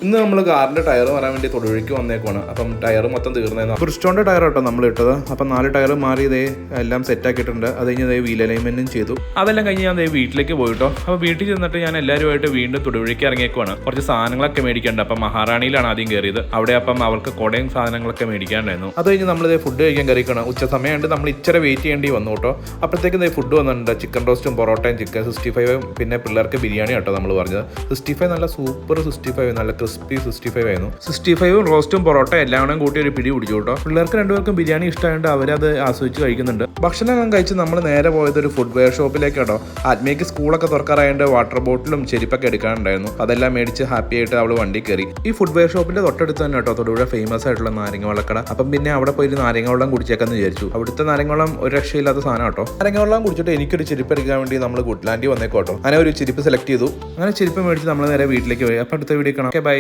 ഇന്ന് നമ്മൾ കാറിൻ്റെ ടയർ മാറാൻ വേണ്ടി തൊടുപുഴയ്ക്ക് വന്നേക്കുവാണ്. അപ്പം ടയർ മൊത്തം തീർന്നേന്ന്. ബ്രിസ്റ്റോണിൻ്റെ ടയർ കേട്ടോ നമ്മൾ ഇട്ടത്. അപ്പം 4 ടയർ മാറി ഇതേ എല്ലാം സെറ്റാക്കിയിട്ടുണ്ട്. അത് കഴിഞ്ഞ് ഇതേ വീൽ അലൈൻമെൻറ്റും ചെയ്തു. അതെല്ലാം കഴിഞ്ഞ് ഞാൻ വീട്ടിലേക്ക് പോയിട്ടോ. അപ്പോൾ വീട്ടിൽ ചെന്നിട്ട് ഞാൻ എല്ലാവരുമായിട്ട് വീണ്ടും തൊടുപുഴയ്ക്ക് ഇറങ്ങിയേക്കുവാണ്. കുറച്ച് സാധനങ്ങളൊക്കെ മേടിക്കേണ്ട. അപ്പം മഹാറാണിയിലാണ് ആദ്യം കയറിയത്. അവിടെ അപ്പം അവർക്ക് കുടയും സാധനങ്ങളൊക്കെ മേടിക്കാണ്ടായിരുന്നു. അത് കഴിഞ്ഞ് നമ്മളിത് ഫുഡ് കഴിക്കാൻ കയറിക്കണം. ഉച്ച സമയമായിട്ട് നമ്മൾ ഇച്ചിരി വെയിറ്റ് ചെയ്യേണ്ടി വന്നു കേട്ടോ. അപ്പോഴത്തേക്കും ഇതേ ഫുഡ് വന്നിട്ടുണ്ട്. ചിക്കൻ റോസ്റ്റും പൊറോട്ടയും ചിക്കൻ 65 പിന്നെ പിള്ളേർക്ക് ബിരിയാണി കേട്ടോ നമ്മൾ പറഞ്ഞത്. 65 നല്ല സൂപ്പർ 65, നല്ല ക്രിസ്പി 65 ആയിരുന്നു. 65 റോസ്റ്റും പൊറോട്ട എല്ലാം കൂടെ കൂട്ടി ഒരു പിടി പിടിച്ചു കേട്ടോ. പിള്ളേർക്ക് രണ്ടുപേർക്കും ബിരിയാണി ഇഷ്ടമായിട്ട് അവരത് ആസ്വദിച്ച് കഴിക്കുന്നുണ്ട്. ഭക്ഷണം കഴിച്ച് നമ്മൾ നേരെ പോയത് ഒരു ഫുട്വെയർ ഷോപ്പിലേക്ക് കേട്ടോ. ആത്മീയക്ക് സ്കൂളൊക്കെ തുറക്കാറായതുകൊണ്ട് വാട്ടർ ബോട്ടിലും ചെരുപ്പൊക്കെ എടുക്കാനുണ്ടായിരുന്നു. അതെല്ലാം മേടിച്ച് ഹാപ്പി ആയിട്ട് അവൾ വണ്ടി കയറി. ഈ ഫുട്വെയർ ഷോപ്പിന്റെ തൊട്ടടുത്ത് തന്നെ കേട്ടോ തൊടുപുഴ ഫേമസ് ആയിട്ടുള്ള നാരങ്ങ വെള്ളക്കട. അപ്പം പിന്നെ അവിടെ പോയി നാരങ്ങ വെള്ളം കുടിച്ചേക്കാന്ന് വിചാരിച്ചു. അവിടുത്തെ നാരങ്ങ വെള്ളം ഒരു രക്ഷയില്ലാത്ത സാധനം കേട്ടോ. നാരങ്ങ വെള്ളം കുടിച്ചിട്ട് എനിക്കൊരു ചെരുപ്പ് എടുക്കാൻ വേണ്ടി നമ്മൾ ഗുഡ്ലാൻഡിൽ വന്നേക്കോട്ടോ. അങ്ങനെ ഒരു ചെരുപ്പ് സെലക്ട് ചെയ്തു. അങ്ങനെ ചെരുപ്പ് മേടിച്ച് നമ്മൾ നേരെ വീട്ടിലേക്ക് പോയി. അപ്പം അടുത്ത വീഡിയോ കാണാം. Okay bye.